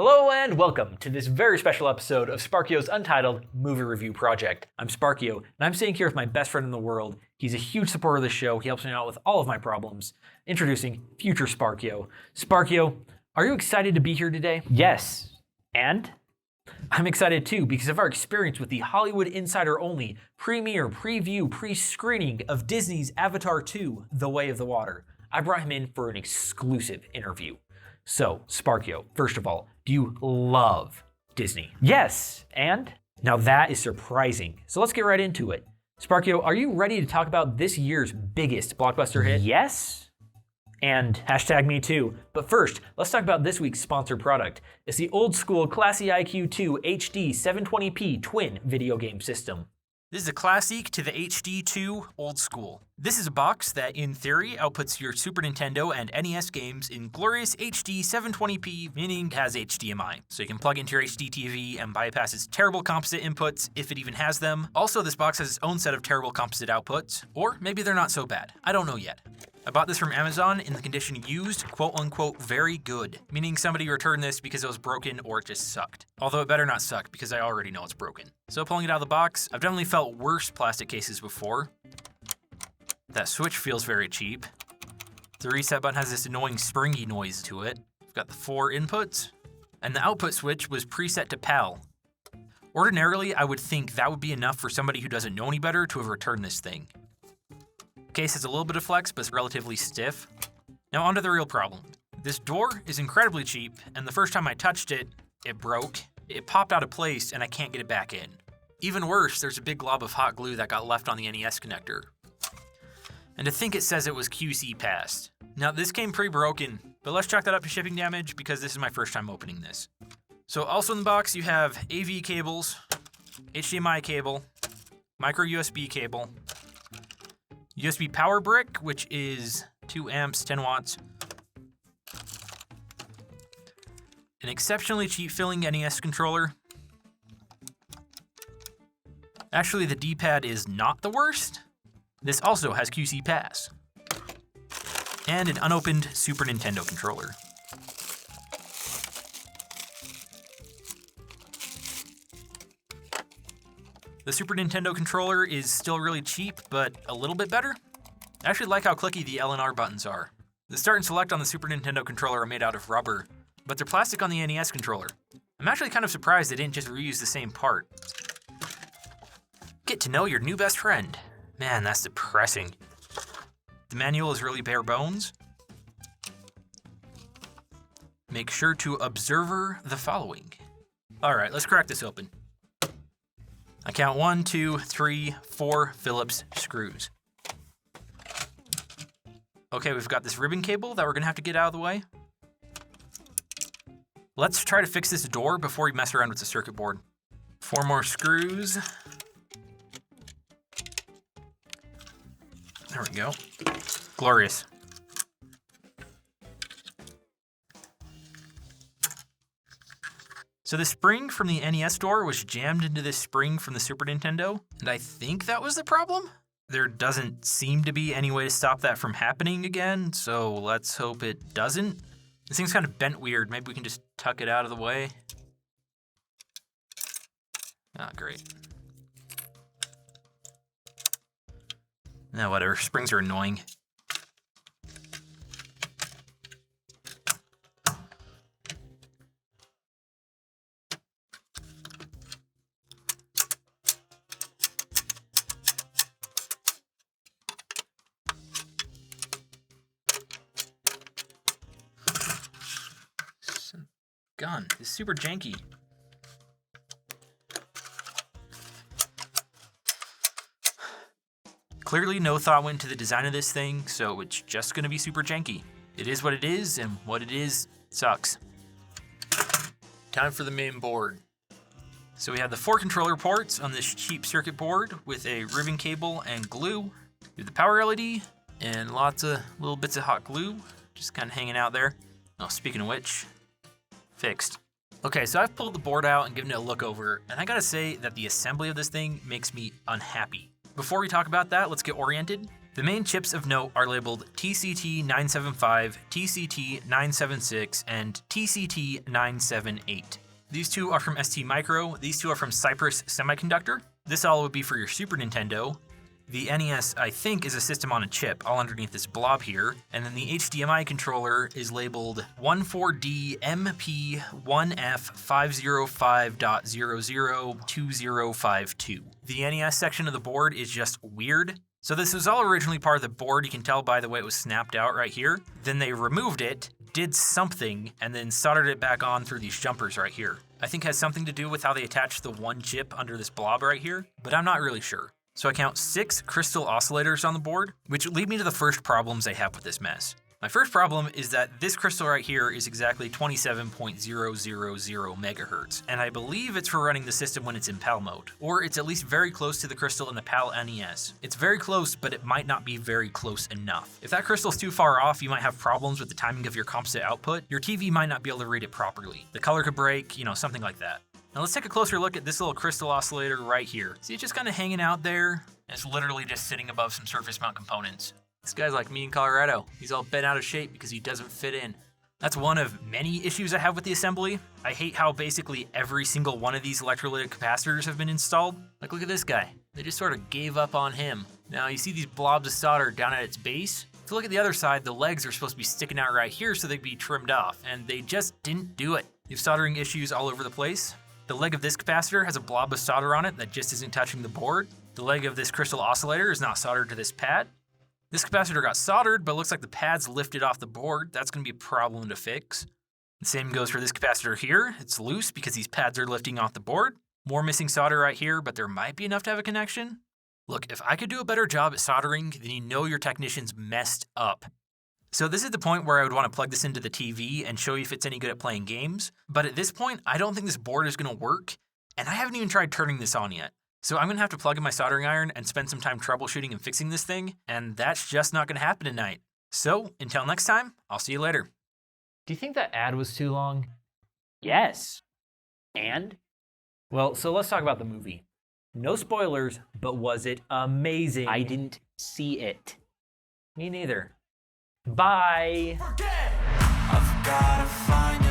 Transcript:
Hello and welcome to this very special episode of SparkYo's Untitled Movie Review Project. I'm SparkYo, and I'm sitting here with my best friend in the world. He's a huge supporter of the show. He helps me out with all of my problems. Introducing future SparkYo. SparkYo, are you excited to be here today? Yes. And? I'm excited too because of our experience with the Hollywood Insider only premiere, preview, pre-screening of Disney's Avatar 2, The Way of the Water. I brought him in for an exclusive interview. So, SparkYo, first of all, do you love Disney? Yes. And? Now that is surprising. So let's get right into it. SparkYo, are you ready to talk about this year's biggest blockbuster hit? Yes. And hashtag me too. But first, let's talk about this week's sponsored product. It's the old school Classiq 2 HD 720p twin video game system. This is a Classiq to the HD2 Old School. This is a box that, in theory, outputs your Super Nintendo and NES games in glorious HD 720p, meaning it has HDMI. So you can plug into your HD TV and bypass its terrible composite inputs, if it even has them. Also, this box has its own set of terrible composite outputs, or maybe they're not so bad. I don't know yet. I bought this from Amazon in the condition used, quote-unquote, very good, meaning somebody returned this because it was broken or it just sucked. Although it better not suck because I already know it's broken. So pulling it out of the box, I've definitely felt worse plastic cases before. That switch feels very cheap. The reset button has this annoying springy noise to it. I've got the 4 inputs, and the output switch was preset to PAL. Ordinarily, I would think that would be enough for somebody who doesn't know any better to have returned this thing. Case has a little bit of flex, but it's relatively stiff. Now onto the real problem. This door is incredibly cheap, and the first time I touched it, it broke. It popped out of place, and I can't get it back in. Even worse, there's a big glob of hot glue that got left on the NES connector. And to think it says it was QC passed. Now this came pre-broken, but let's chalk that up to shipping damage because this is my first time opening this. So also in the box you have AV cables, HDMI cable, micro USB cable, USB power brick, which is 2 amps, 10 watts. An exceptionally cheap filling NES controller. Actually, the D-pad is not the worst. This also has QC pass. And an unopened Super Nintendo controller. The Super Nintendo controller is still really cheap, but a little bit better. I actually like how clicky the L and R buttons are. The start and select on the Super Nintendo controller are made out of rubber, but they're plastic on the NES controller. I'm actually kind of surprised they didn't just reuse the same part. Get to know your new best friend. Man, that's depressing. The manual is really bare bones. Make sure to observe the following. All right, let's crack this open. I count 1, 2, 3, 4 Phillips screws. Okay, we've got this ribbon cable that we're gonna have to get out of the way. Let's try to fix this door before we mess around with the circuit board. 4 more screws. There we go. Glorious. So the spring from the NES door was jammed into this spring from the Super Nintendo, and I think that was the problem? There doesn't seem to be any way to stop that from happening again, so let's hope it doesn't. This thing's kind of bent weird. Maybe we can just tuck it out of the way. Ah, great. Nah, whatever. Springs are annoying. Gun is super janky. Clearly no thought went into the design of this thing, so it's just gonna be super janky. It is what it is, and what it is sucks. Time for the main board. So we have the 4 controller ports on this cheap circuit board with a ribbon cable and glue. We have the power LED and lots of little bits of hot glue just kind of hanging out there. Oh, speaking of which, fixed. Okay, so I've pulled the board out and given it a look over, and I gotta say that the assembly of this thing makes me unhappy. Before we talk about that, let's get oriented. The main chips of note are labeled TCT975, TCT976, and TCT978. These two are from ST Micro, these two are from Cypress Semiconductor. This all would be for your Super Nintendo. The NES, I think, is a system on a chip, all underneath this blob here. And then the HDMI controller is labeled 14DMP1F505.002052. The NES section of the board is just weird. So this was all originally part of the board, you can tell by the way it was snapped out right here. Then they removed it, did something, and then soldered it back on through these jumpers right here. I think it has something to do with how they attached the one chip under this blob right here, but I'm not really sure. So I count 6 crystal oscillators on the board, which lead me to the first problems I have with this mess. My first problem is that this crystal right here is exactly 27.000 megahertz, and I believe it's for running the system when it's in PAL mode, or it's at least very close to the crystal in the PAL NES. It's very close, but it might not be very close enough. If that crystal's too far off, you might have problems with the timing of your composite output. Your TV might not be able to read it properly. The color could break, something like that. Now let's take a closer look at this little crystal oscillator right here. See, it's just kind of hanging out there. It's literally just sitting above some surface mount components. This guy's like me in Colorado. He's all bent out of shape because he doesn't fit in. That's one of many issues I have with the assembly. I hate how basically every single one of these electrolytic capacitors have been installed. Like, look at this guy. They just sort of gave up on him. Now you see these blobs of solder down at its base? If you look at the other side, the legs are supposed to be sticking out right here so they'd be trimmed off, and they just didn't do it. You have soldering issues all over the place. The leg of this capacitor has a blob of solder on it that just isn't touching the board. The leg of this crystal oscillator is not soldered to this pad. This capacitor got soldered, but it looks like the pad's lifted off the board. That's going to be a problem to fix. The same goes for this capacitor here. It's loose because these pads are lifting off the board. More missing solder right here, but there might be enough to have a connection. Look, if I could do a better job at soldering, then your technician's messed up. So this is the point where I would want to plug this into the TV and show you if it's any good at playing games. But at this point, I don't think this board is going to work, and I haven't even tried turning this on yet. So I'm going to have to plug in my soldering iron and spend some time troubleshooting and fixing this thing, and that's just not going to happen tonight. So until next time, I'll see you later. Do you think that ad was too long? Yes. And? Well, so let's talk about the movie. No spoilers, but was it amazing? I didn't see it. Me neither. Bye. I've gotta find